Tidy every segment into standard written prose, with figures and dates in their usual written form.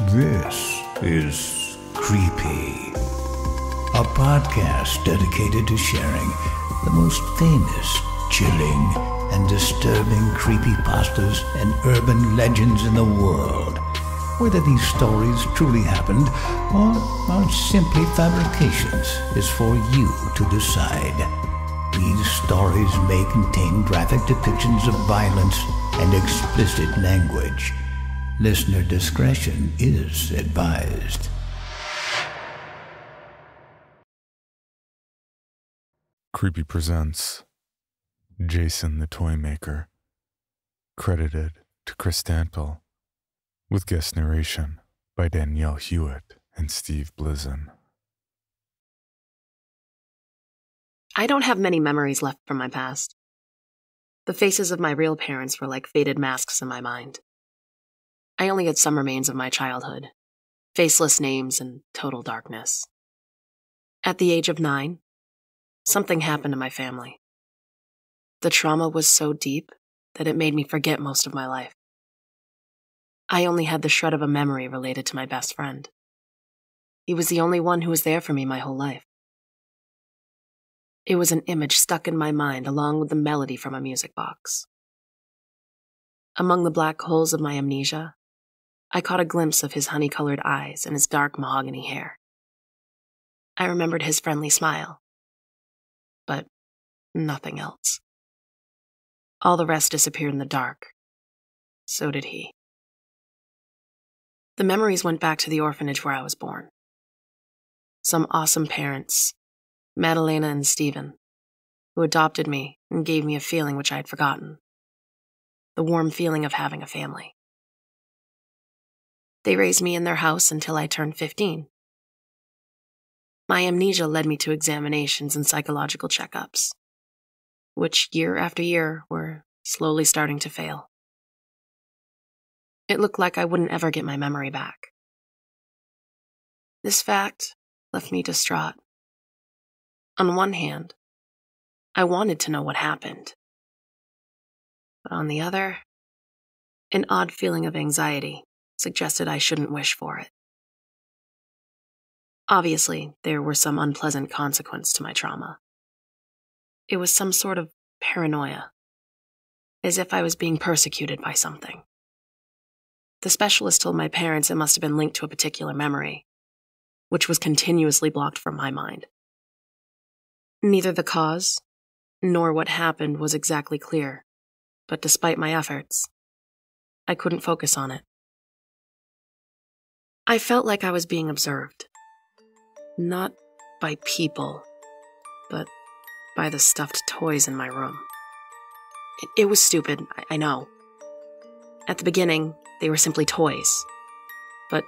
This is Creepy, a podcast dedicated to sharing the most famous, chilling, and disturbing creepypastas and urban legends in the world. Whether these stories truly happened or are simply fabrications is for you to decide. These stories may contain graphic depictions of violence and explicit language. Listener discretion is advised. Creepy presents Jason the Toymaker, credited to Kristantyl, with guest narration by Danielle Hewitt and Steve Blizin. I don't have many memories left from my past. The faces of my real parents were like faded masks in my mind. I only had some remains of my childhood, faceless names and total darkness. At the age of 9, something happened to my family. The trauma was so deep that it made me forget most of my life. I only had the shred of a memory related to my best friend. He was the only one who was there for me my whole life. It was an image stuck in my mind along with the melody from a music box. Among the black holes of my amnesia, I caught a glimpse of his honey-colored eyes and his dark mahogany hair. I remembered his friendly smile, but nothing else. All the rest disappeared in the dark. So did he. The memories went back to the orphanage where I was born. Some awesome parents, Madalena and Stephen, who adopted me and gave me a feeling which I had forgotten. The warm feeling of having a family. They raised me in their house until I turned 15. My amnesia led me to examinations and psychological checkups, which year after year were slowly starting to fail. It looked like I wouldn't ever get my memory back. This fact left me distraught. On one hand, I wanted to know what happened. But on the other, an odd feeling of anxiety suggested I shouldn't wish for it. Obviously, there were some unpleasant consequences to my trauma. It was some sort of paranoia, as if I was being persecuted by something. The specialist told my parents it must have been linked to a particular memory, which was continuously blocked from my mind. Neither the cause nor what happened was exactly clear, but despite my efforts, I couldn't focus on it. I felt like I was being observed. Not by people, but by the stuffed toys in my room. It was stupid, I know. At the beginning, they were simply toys. But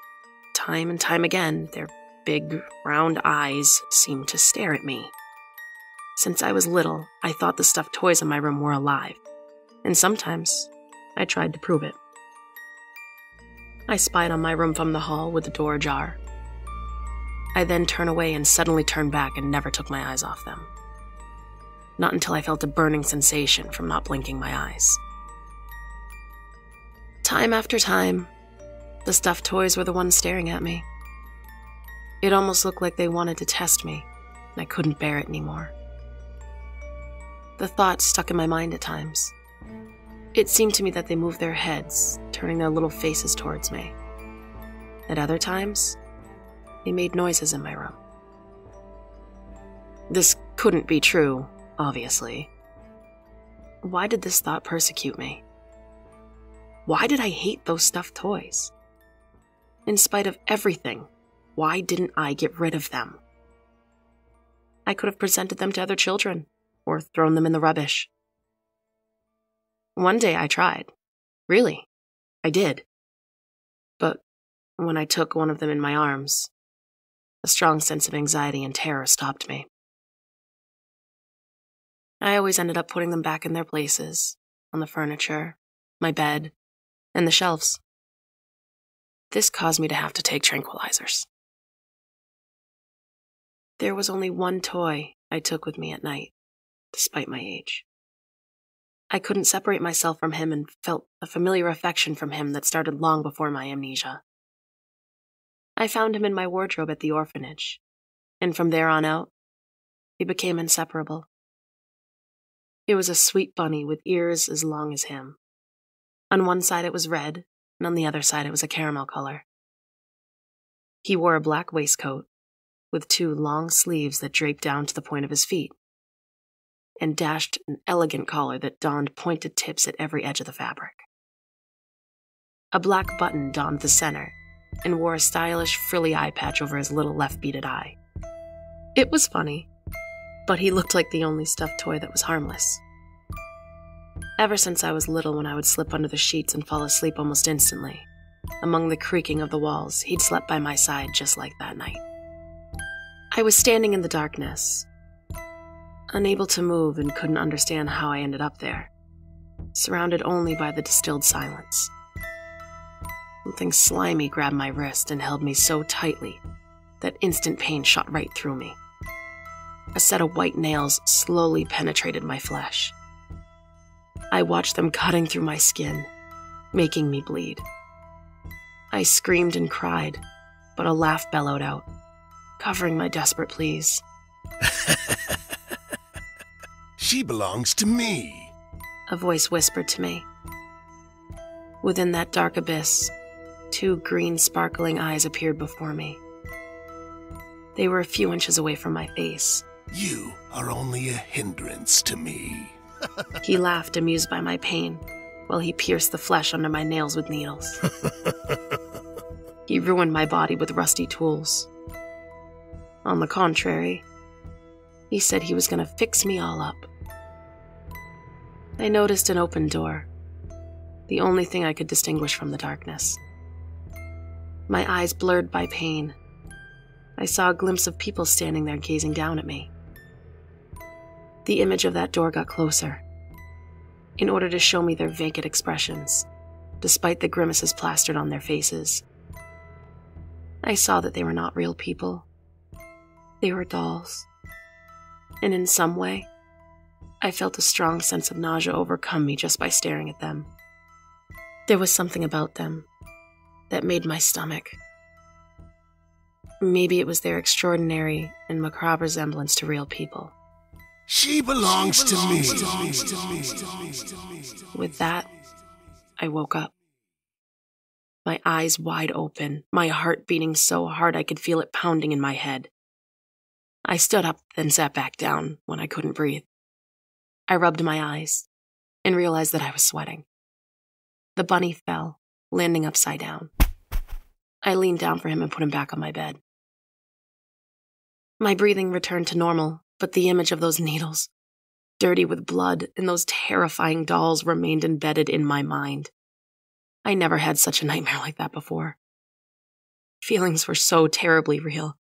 time and time again, their big, round eyes seemed to stare at me. Since I was little, I thought the stuffed toys in my room were alive, and sometimes I tried to prove it. I spied on my room from the hall with the door ajar. I then turned away and suddenly turned back and never took my eyes off them. Not until I felt a burning sensation from not blinking my eyes. Time after time, the stuffed toys were the ones staring at me. It almost looked like they wanted to test me, and I couldn't bear it anymore. The thought stuck in my mind at times. It seemed to me that they moved their heads, turning their little faces towards me. At other times, they made noises in my room. This couldn't be true, obviously. Why did this thought persecute me? Why did I hate those stuffed toys? In spite of everything, why didn't I get rid of them? I could have presented them to other children, or thrown them in the rubbish. One day I tried. Really, I did. But when I took one of them in my arms, a strong sense of anxiety and terror stopped me. I always ended up putting them back in their places, on the furniture, my bed, and the shelves. This caused me to have to take tranquilizers. There was only one toy I took with me at night, despite my age. I couldn't separate myself from him and felt a familiar affection from him that started long before my amnesia. I found him in my wardrobe at the orphanage, and from there on out, we became inseparable. It was a sweet bunny with ears as long as him. On one side it was red, and on the other side it was a caramel color. He wore a black waistcoat with 2 long sleeves that draped down to the point of his feet, and dashed an elegant collar that donned pointed tips at every edge of the fabric. A black button donned the center, and wore a stylish, frilly eye patch over his little left beaded eye. It was funny, but he looked like the only stuffed toy that was harmless. Ever since I was little, when I would slip under the sheets and fall asleep almost instantly, among the creaking of the walls, he'd slept by my side just like that night. I was standing in the darkness, unable to move and couldn't understand how I ended up there, surrounded only by the distilled silence. Something slimy grabbed my wrist and held me so tightly that instant pain shot right through me. A set of white nails slowly penetrated my flesh. I watched them cutting through my skin, making me bleed. I screamed and cried, but a laugh bellowed out, covering my desperate pleas. She belongs to me, a voice whispered to me. Within that dark abyss, 2 green sparkling eyes appeared before me. They were a few inches away from my face. You are only a hindrance to me. He laughed, amused by my pain, while he pierced the flesh under my nails with needles. He ruined my body with rusty tools. On the contrary, he said he was going to fix me all up. I noticed an open door, the only thing I could distinguish from the darkness. My eyes blurred by pain. I saw a glimpse of people standing there gazing down at me. The image of that door got closer, in order to show me their vacant expressions, despite the grimaces plastered on their faces. I saw that they were not real people. They were dolls. And in some way, I felt a strong sense of nausea overcome me just by staring at them. There was something about them that made my stomach. Maybe it was their extraordinary and macabre resemblance to real people. She belongs to me. With that, I woke up. My eyes wide open, my heart beating so hard I could feel it pounding in my head. I stood up, then sat back down when I couldn't breathe. I rubbed my eyes and realized that I was sweating. The bunny fell, landing upside down. I leaned down for him and put him back on my bed. My breathing returned to normal, but the image of those needles, dirty with blood, and those terrifying dolls remained embedded in my mind. I never had such a nightmare like that before. Feelings were so terribly real.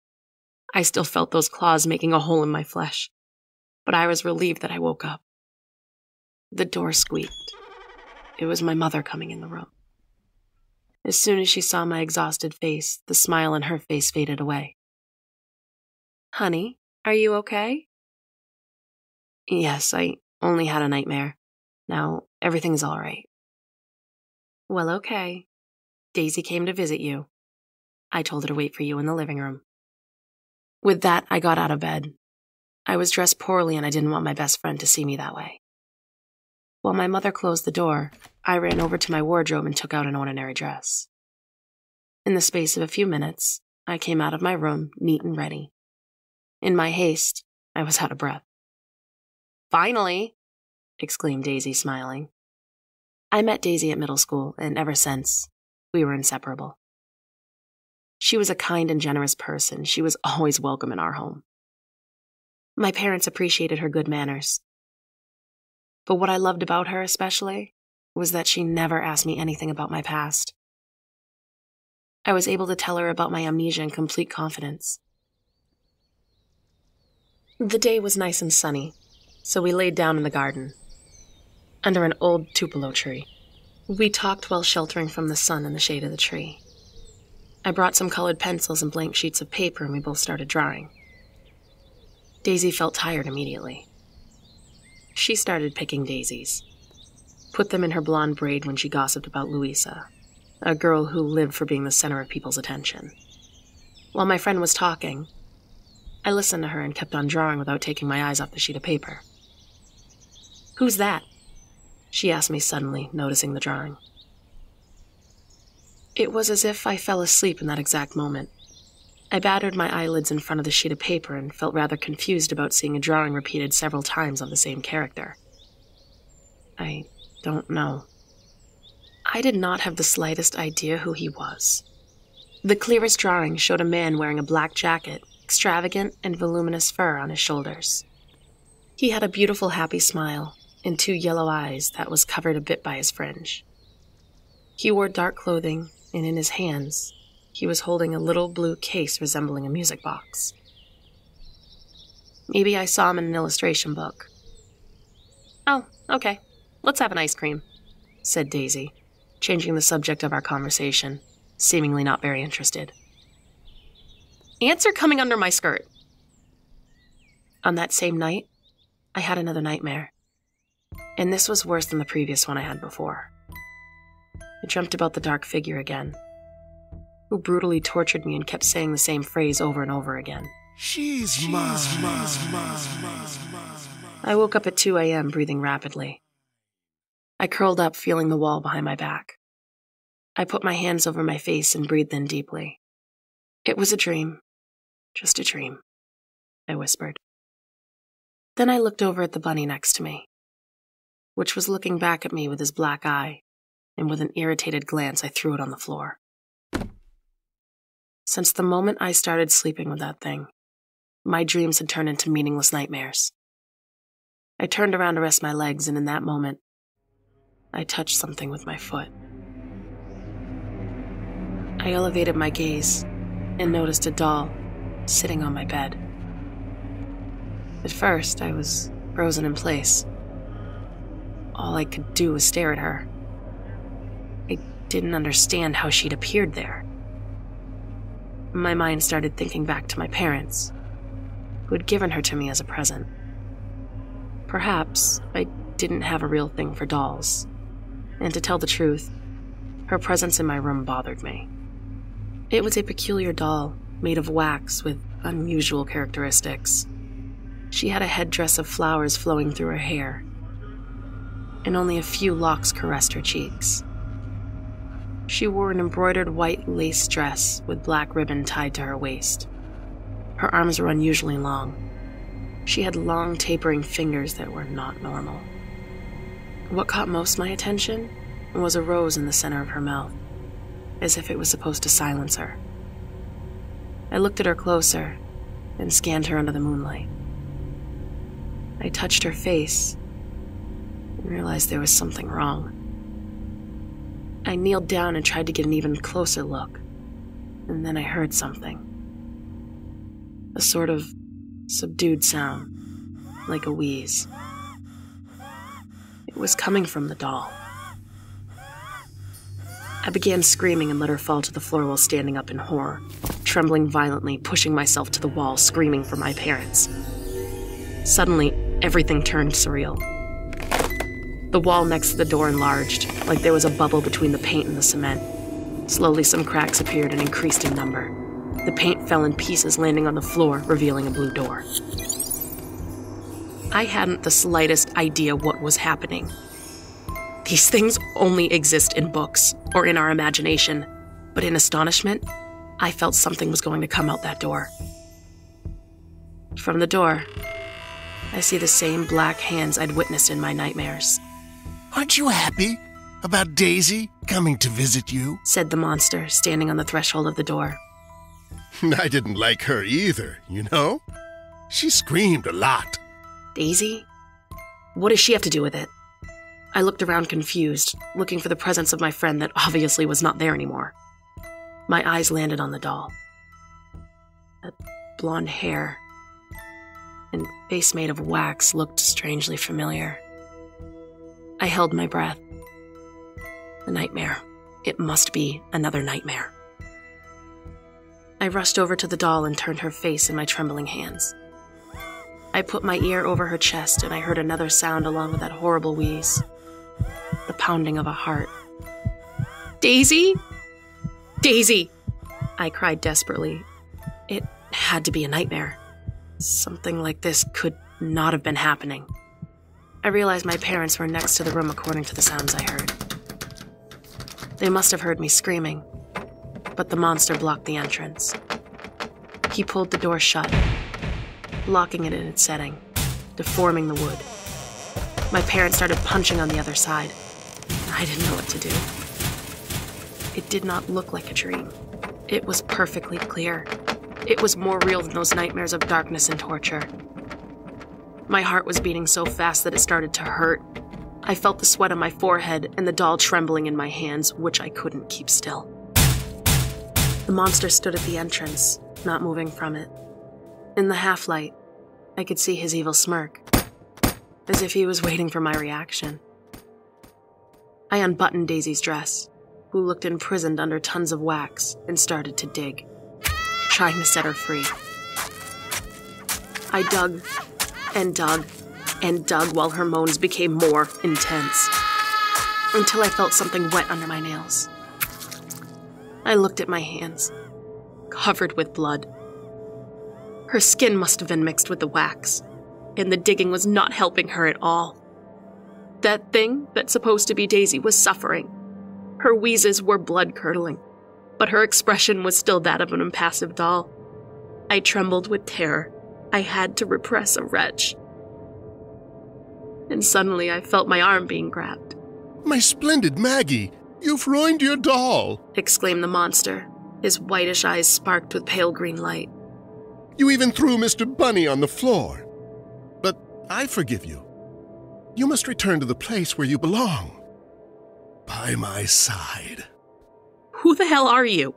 I still felt those claws making a hole in my flesh, but I was relieved that I woke up. The door squeaked. It was my mother coming in the room. As soon as she saw my exhausted face, the smile on her face faded away. "Honey, are you okay?" "Yes, I only had a nightmare. Now, everything's all right." "Well, okay. Daisy came to visit you. I told her to wait for you in the living room." With that, I got out of bed. I was dressed poorly and I didn't want my best friend to see me that way. While my mother closed the door, I ran over to my wardrobe and took out an ordinary dress. In the space of a few minutes, I came out of my room, neat and ready. In my haste, I was out of breath. "Finally!" exclaimed Daisy, smiling. I met Daisy at middle school, and ever since, we were inseparable. She was a kind and generous person. She was always welcome in our home. My parents appreciated her good manners. But what I loved about her especially was that she never asked me anything about my past. I was able to tell her about my amnesia in complete confidence. The day was nice and sunny, so we laid down in the garden, under an old tupelo tree. We talked while sheltering from the sun in the shade of the tree. I brought some colored pencils and blank sheets of paper, and we both started drawing. Daisy felt tired immediately. She started picking daisies, put them in her blonde braid when she gossiped about Louisa, a girl who lived for being the center of people's attention. While my friend was talking, I listened to her and kept on drawing without taking my eyes off the sheet of paper. "Who's that?" she asked me suddenly, noticing the drawing. It was as if I fell asleep in that exact moment. I battered my eyelids in front of the sheet of paper and felt rather confused about seeing a drawing repeated several times of the same character. I don't know. I did not have the slightest idea who he was. The clearest drawing showed a man wearing a black jacket, extravagant and voluminous fur on his shoulders. He had a beautiful, happy smile and 2 yellow eyes that was covered a bit by his fringe. He wore dark clothing, and in his hands, he was holding a little blue case resembling a music box. Maybe I saw him in an illustration book. "Oh, okay. Let's have an ice cream," said Daisy, changing the subject of our conversation, seemingly not very interested. "Ants are coming under my skirt." On that same night, I had another nightmare, and this was worse than the previous one I had before. I dreamt about the dark figure again, who brutally tortured me and kept saying the same phrase over and over again. She's mine. I woke up at 2 a.m. breathing rapidly. I curled up, feeling the wall behind my back. I put my hands over my face and breathed in deeply. "It was a dream. Just a dream," I whispered. Then I looked over at the bunny next to me, which was looking back at me with his black eye, and with an irritated glance I threw it on the floor. Since the moment I started sleeping with that thing, my dreams had turned into meaningless nightmares. I turned around to rest my legs, and in that moment, I touched something with my foot. I elevated my gaze and noticed a doll sitting on my bed. At first, I was frozen in place. All I could do was stare at her. I didn't understand how she'd appeared there. My mind started thinking back to my parents, who had given her to me as a present. Perhaps I didn't have a real thing for dolls, and to tell the truth, her presence in my room bothered me. It was a peculiar doll made of wax with unusual characteristics. She had a headdress of flowers flowing through her hair, and only a few locks caressed her cheeks. She wore an embroidered white lace dress with black ribbon tied to her waist. Her arms were unusually long. She had long, tapering fingers that were not normal. What caught most my attention was a rose in the center of her mouth, as if it was supposed to silence her. I looked at her closer and scanned her under the moonlight. I touched her face and realized there was something wrong. I kneeled down and tried to get an even closer look, and then I heard something. A sort of subdued sound, like a wheeze. It was coming from the doll. I began screaming and let her fall to the floor while standing up in horror, trembling violently, pushing myself to the wall, screaming for my parents. Suddenly, everything turned surreal. The wall next to the door enlarged, like there was a bubble between the paint and the cement. Slowly, some cracks appeared and increased in number. The paint fell in pieces, landing on the floor, revealing a blue door. I hadn't the slightest idea what was happening. These things only exist in books or in our imagination, but in astonishment, I felt something was going to come out that door. From the door, I see the same black hands I'd witnessed in my nightmares. Aren't you happy about Daisy coming to visit you? Said the monster, standing on the threshold of the door. I didn't like her either, you know? She screamed a lot. Daisy? What does she have to do with it? I looked around confused, looking for the presence of my friend that obviously was not there anymore. My eyes landed on the doll. That blonde hair and face made of wax looked strangely familiar. I held my breath. A nightmare. It must be another nightmare. I rushed over to the doll and turned her face in my trembling hands. I put my ear over her chest and I heard another sound along with that horrible wheeze. The pounding of a heart. Daisy? Daisy! I cried desperately, It had to be a nightmare. Something like this could not have been happening. I realized my parents were next to the room according to the sounds I heard. They must have heard me screaming, but the monster blocked the entrance. He pulled the door shut, locking it in its setting, deforming the wood. My parents started punching on the other side. I didn't know what to do. It did not look like a dream. It was perfectly clear. It was more real than those nightmares of darkness and torture. My heart was beating so fast that it started to hurt. I felt the sweat on my forehead and the doll trembling in my hands, which I couldn't keep still. The monster stood at the entrance, not moving from it. In the half-light, I could see his evil smirk, as if he was waiting for my reaction. I unbuttoned Daisy's dress, who looked imprisoned under tons of wax, and started to dig, trying to set her free. I dug and dug and dug while her moans became more intense, until I felt something wet under my nails. I looked at my hands, covered with blood. Her skin must have been mixed with the wax, and the digging was not helping her at all. That thing that's supposed to be Daisy was suffering. Her wheezes were blood-curdling, but her expression was still that of an impassive doll. I trembled with terror. I had to repress a retch. And suddenly I felt my arm being grabbed. "My splendid Maggie, you've ruined your doll!" exclaimed the monster. His whitish eyes sparked with pale green light. "You even threw Mr. Bunny on the floor. But I forgive you. You must return to the place where you belong. By my side." Who the hell are you?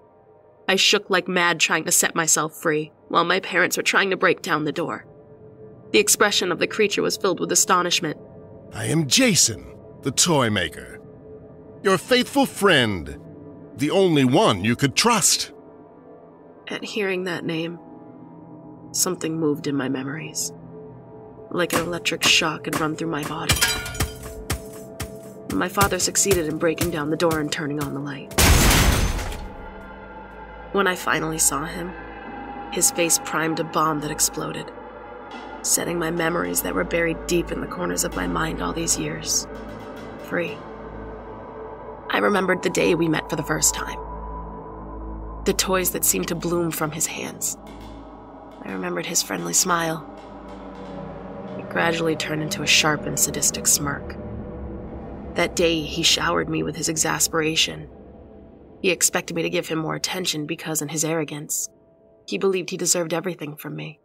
I shook like mad trying to set myself free, while my parents were trying to break down the door. The expression of the creature was filled with astonishment. "I am Jason, the Toymaker. Your faithful friend. The only one you could trust." At hearing that name, something moved in my memories. Like an electric shock had run through my body. My father succeeded in breaking down the door and turning on the light. When I finally saw him, his face primed a bomb that exploded, setting my memories that were buried deep in the corners of my mind all these years free. I remembered the day we met for the first time. The toys that seemed to bloom from his hands. I remembered his friendly smile. It gradually turned into a sharp and sadistic smirk. That day, he showered me with his exasperation. He expected me to give him more attention because, in his arrogance, he believed he deserved everything from me.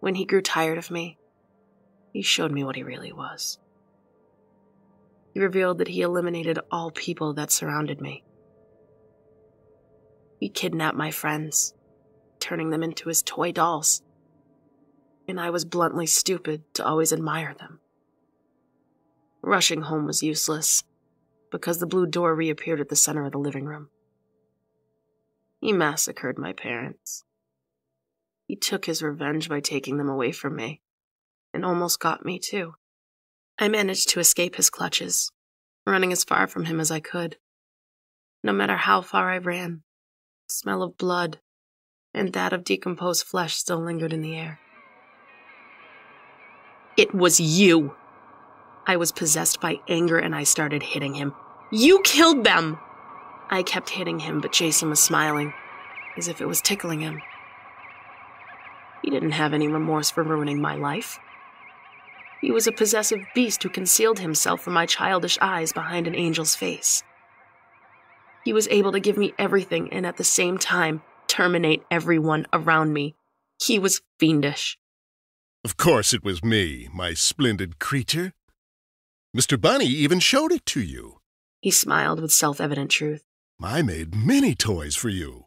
When he grew tired of me, he showed me what he really was. He revealed that he eliminated all people that surrounded me. He kidnapped my friends, turning them into his toy dolls, and I was bluntly stupid to always admire them. Rushing home was useless, because the blue door reappeared at the center of the living room. He massacred my parents. He took his revenge by taking them away from me, and almost got me too. I managed to escape his clutches, running as far from him as I could. No matter how far I ran, the smell of blood and that of decomposed flesh still lingered in the air. It was you! I was possessed by anger and I started hitting him. You killed them! I kept hitting him, but Jason was smiling, as if it was tickling him. He didn't have any remorse for ruining my life. He was a possessive beast who concealed himself from my childish eyes behind an angel's face. He was able to give me everything and at the same time terminate everyone around me. He was fiendish. "Of course it was me, my splendid creature. Mr. Bunny even showed it to you." He smiled with self-evident truth. "I made many toys for you,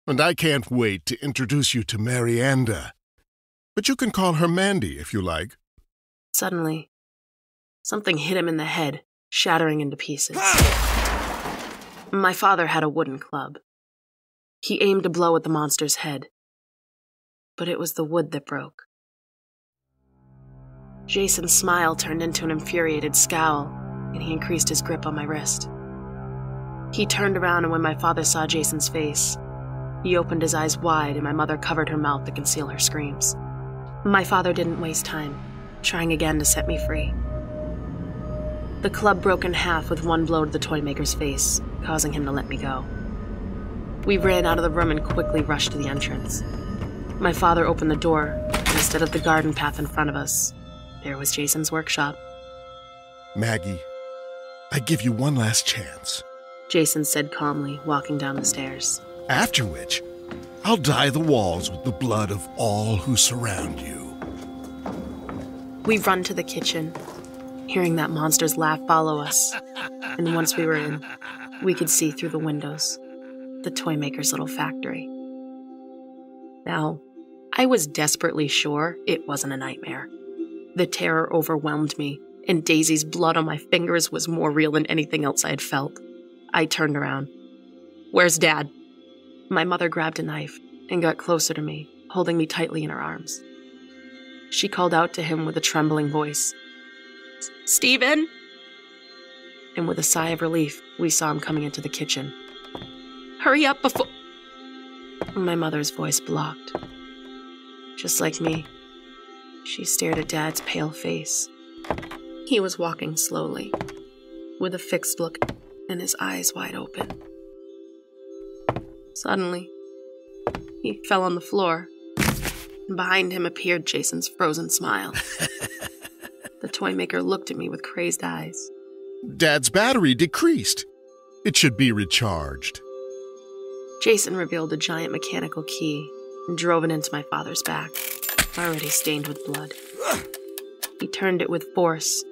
and I can't wait to introduce you to Marianda. But you can call her Mandy if you like." Suddenly, something hit him in the head, shattering into pieces. My father had a wooden club. He aimed a blow at the monster's head, but it was the wood that broke. Jason's smile turned into an infuriated scowl, and he increased his grip on my wrist. He turned around, and when my father saw Jason's face, He opened his eyes wide, and my mother covered her mouth to conceal her screams. My father didn't waste time, trying again to set me free. The club broke in half with one blow to the Toymaker's face, causing him to let me go. We ran out of the room and quickly rushed to the entrance. My father opened the door, and instead of the garden path in front of us, there was Jason's workshop. Maggie, I give you one last chance. Jason said calmly, walking down the stairs. After which, I'll dye the walls with the blood of all who surround you. We run to the kitchen, hearing that monster's laugh follow us. And once we were in, we could see through the windows the Toymaker's little factory. Now, I was desperately sure it wasn't a nightmare. The terror overwhelmed me, and Daisy's blood on my fingers was more real than anything else I had felt. I turned around. "Where's Dad?" My mother grabbed a knife and got closer to me, holding me tightly in her arms. She called out to him with a trembling voice, "Stephen!" And with a sigh of relief, we saw him coming into the kitchen. "Hurry up before—" My mother's voice blocked. Just like me, she stared at Dad's pale face. He was walking slowly, with a fixed look and his eyes wide open. Suddenly, he fell on the floor, and behind him appeared Jason's frozen smile. The Toymaker looked at me with crazed eyes. Dad's battery decreased. It should be recharged. Jason revealed a giant mechanical key and drove it into my father's back, already stained with blood. He turned it with force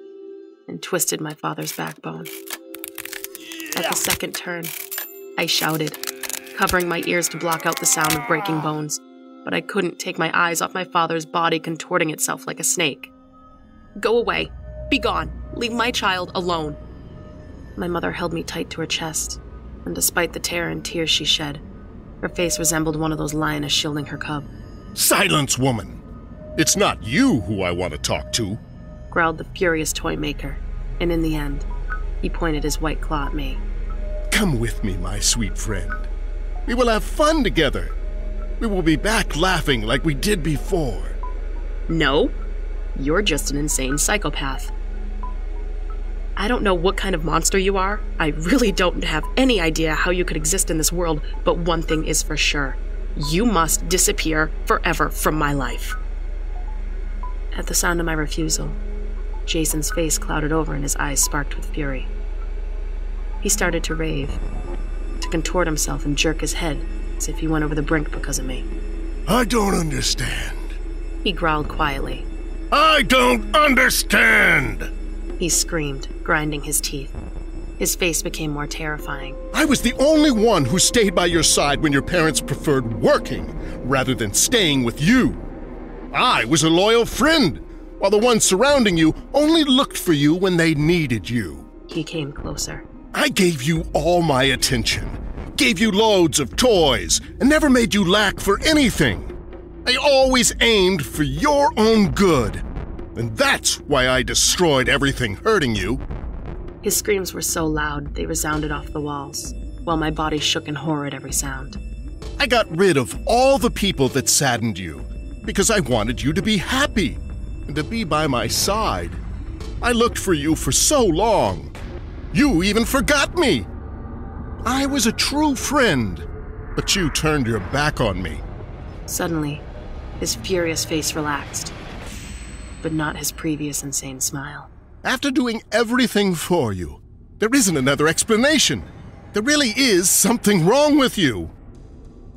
and twisted my father's backbone. At the second turn, I shouted, covering my ears to block out the sound of breaking bones, but I couldn't take my eyes off my father's body contorting itself like a snake. "Go away. Be gone. Leave my child alone." My mother held me tight to her chest, and despite the terror and tears she shed, her face resembled one of those lionesses shielding her cub. "Silence, woman! It's not you who I want to talk to," growled the furious Toymaker, and in the end, he pointed his white claw at me. "Come with me, my sweet friend. We will have fun together. We will be back laughing like we did before." "No, you're just an insane psychopath. I don't know what kind of monster you are. I really don't have any idea how you could exist in this world, but one thing is for sure. You must disappear forever from my life." At the sound of my refusal, Jason's face clouded over and his eyes sparked with fury. He started to rave, to contort himself and jerk his head as if he went over the brink because of me. "I don't understand." He growled quietly. "I don't understand!" He screamed, grinding his teeth. His face became more terrifying. "I was the only one who stayed by your side when your parents preferred working rather than staying with you. I was a loyal friend, while the ones surrounding you only looked for you when they needed you." He came closer. "I gave you all my attention, gave you loads of toys, and never made you lack for anything. I always aimed for your own good, and that's why I destroyed everything hurting you." His screams were so loud they resounded off the walls, while my body shook in horror at every sound. "I got rid of all the people that saddened you, because I wanted you to be happy and to be by my side. I looked for you for so long. You even forgot me. I was a true friend, but you turned your back on me." Suddenly, his furious face relaxed, but not his previous insane smile. "After doing everything for you, there isn't another explanation. There really is something wrong with you."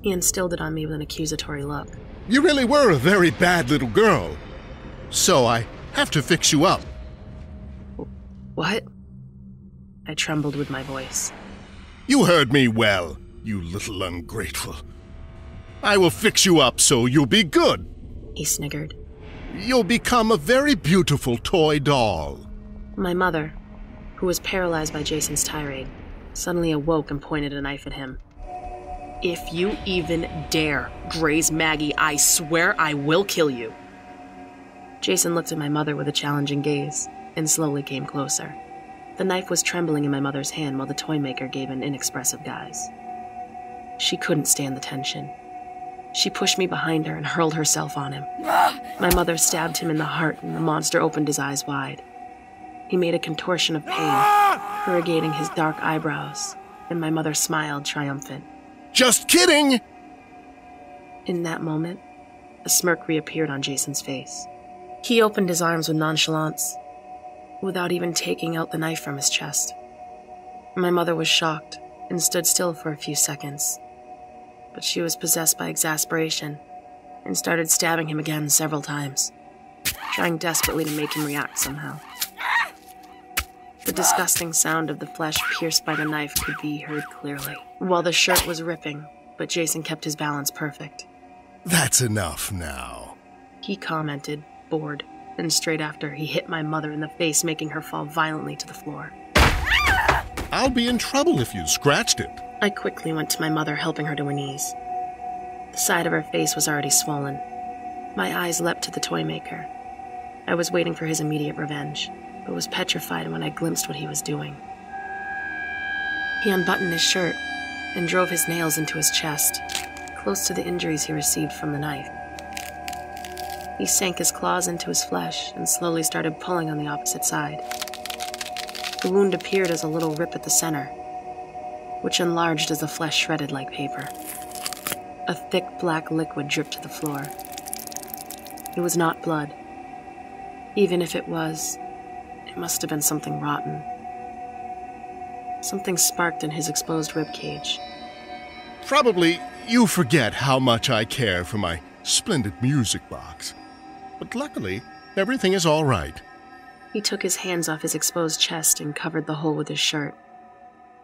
He instilled it on me with an accusatory look. "You really were a very bad little girl. So I have to fix you up." "What?" I trembled with my voice. "You heard me well, you little ungrateful. I will fix you up so you'll be good. He sniggered. You'll become a very beautiful toy doll." My mother, who was paralyzed by Jason's tirade, suddenly awoke and pointed a knife at him. "If you even dare graze Maggie, I swear I will kill you." Jason looked at my mother with a challenging gaze and slowly came closer. The knife was trembling in my mother's hand while the Toymaker gave an inexpressive guise. She couldn't stand the tension. She pushed me behind her and hurled herself on him. My mother stabbed him in the heart, and the monster opened his eyes wide. He made a contortion of pain, corrugating his dark eyebrows, and my mother smiled triumphant. Just kidding! In that moment, a smirk reappeared on Jason's face. He opened his arms with nonchalance, without even taking out the knife from his chest. My mother was shocked and stood still for a few seconds, but she was possessed by exasperation and started stabbing him again several times, trying desperately to make him react somehow. The disgusting sound of the flesh pierced by the knife could be heard clearly, while the shirt was ripping, but Jason kept his balance perfect. That's enough now, he commented, bored, and straight after, he hit my mother in the face, making her fall violently to the floor. I'll be in trouble if you scratched it. I quickly went to my mother, helping her to her knees. The side of her face was already swollen. My eyes leapt to the Toymaker. I was waiting for his immediate revenge, but was petrified when I glimpsed what he was doing. He unbuttoned his shirt and drove his nails into his chest, close to the injuries he received from the knife. He sank his claws into his flesh and slowly started pulling on the opposite side. The wound appeared as a little rip at the center, which enlarged as the flesh shredded like paper. A thick black liquid dripped to the floor. It was not blood. Even if it was, it must have been something rotten. Something sparked in his exposed ribcage. Probably you forget how much I care for my splendid music box. But luckily, everything is all right. He took his hands off his exposed chest and covered the hole with his shirt,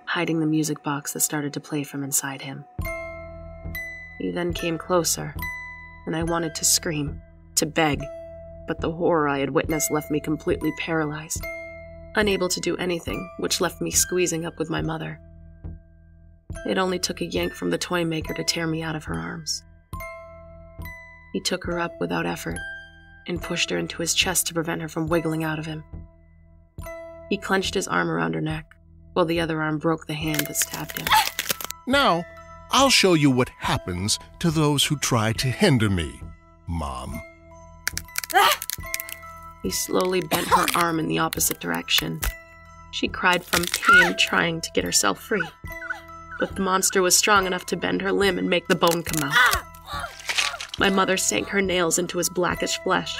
hiding the music box that started to play from inside him. He then came closer, and I wanted to scream, to beg, but the horror I had witnessed left me completely paralyzed, unable to do anything, which left me squeezing up with my mother. It only took a yank from the Toymaker to tear me out of her arms. He took her up without effort and pushed her into his chest to prevent her from wiggling out of him. He clenched his arm around her neck, while the other arm broke the hand that stabbed him. Now, I'll show you what happens to those who try to hinder me, Mom. He slowly bent her arm in the opposite direction. She cried from pain, trying to get herself free. But the monster was strong enough to bend her limb and make the bone come out. My mother sank her nails into his blackish flesh,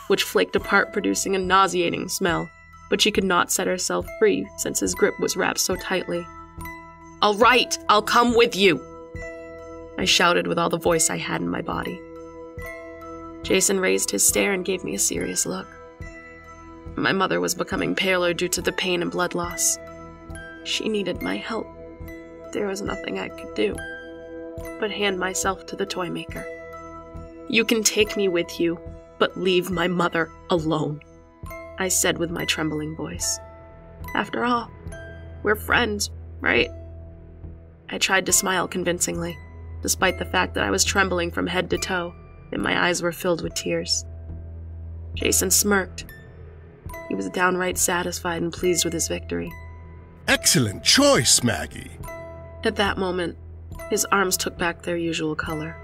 which flaked apart, producing a nauseating smell, but she could not set herself free since his grip was wrapped so tightly. "All right, I'll come with you," I shouted with all the voice I had in my body. Jason raised his stare and gave me a serious look. My mother was becoming paler due to the pain and blood loss. She needed my help. There was nothing I could do but hand myself to the Toymaker. "You can take me with you, but leave my mother alone," I said with my trembling voice. "After all, we're friends, right?" I tried to smile convincingly, despite the fact that I was trembling from head to toe and my eyes were filled with tears. Jason smirked. He was downright satisfied and pleased with his victory. Excellent choice, Maggie. At that moment, his arms took back their usual color.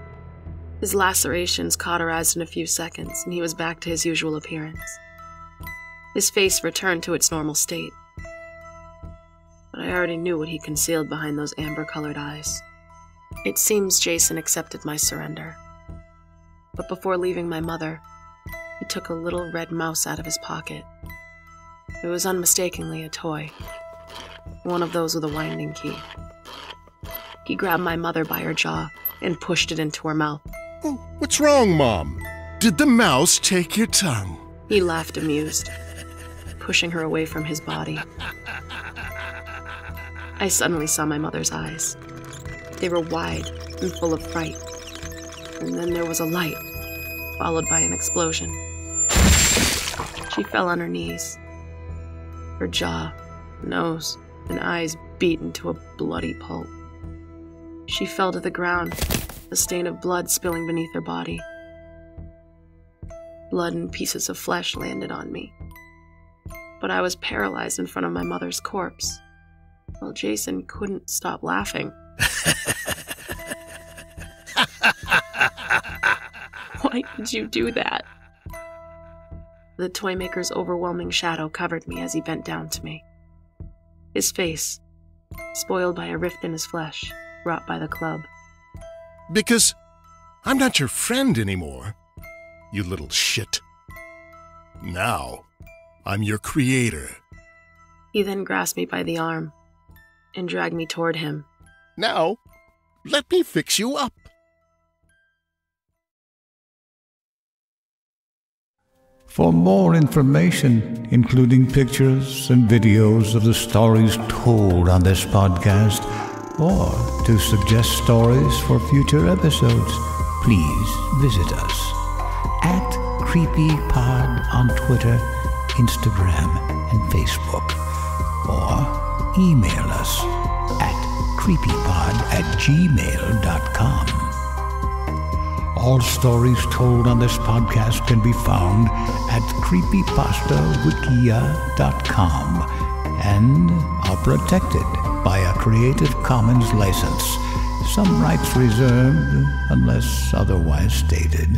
His lacerations cauterized in a few seconds, and he was back to his usual appearance. His face returned to its normal state. But I already knew what he concealed behind those amber-colored eyes. It seems Jason accepted my surrender. But before leaving my mother, he took a little red mouse out of his pocket. It was unmistakably a toy, one of those with a winding key. He grabbed my mother by her jaw and pushed it into her mouth. Oh, what's wrong, Mom? Did the mouse take your tongue? He laughed amused, pushing her away from his body. I suddenly saw my mother's eyes. They were wide and full of fright. And then there was a light, followed by an explosion. She fell on her knees. Her jaw, nose, and eyes beat into a bloody pulp. She fell to the ground, a stain of blood spilling beneath her body. Blood and pieces of flesh landed on me. But I was paralyzed in front of my mother's corpse, while Jason couldn't stop laughing. Why did you do that? The Toymaker's overwhelming shadow covered me as he bent down to me. His face, spoiled by a rift in his flesh, wrought by the club. Because I'm not your friend anymore, you little shit. Now, I'm your creator. He then grasped me by the arm and dragged me toward him. Now, let me fix you up. For more information, including pictures and videos of the stories told on this podcast, or to suggest stories for future episodes, please visit us at CreepyPod on Twitter, Instagram, and Facebook, or email us at creepypod@gmail.com. All stories told on this podcast can be found at creepypastawikia.com and are protected by a Creative Commons license. Some rights reserved unless otherwise stated.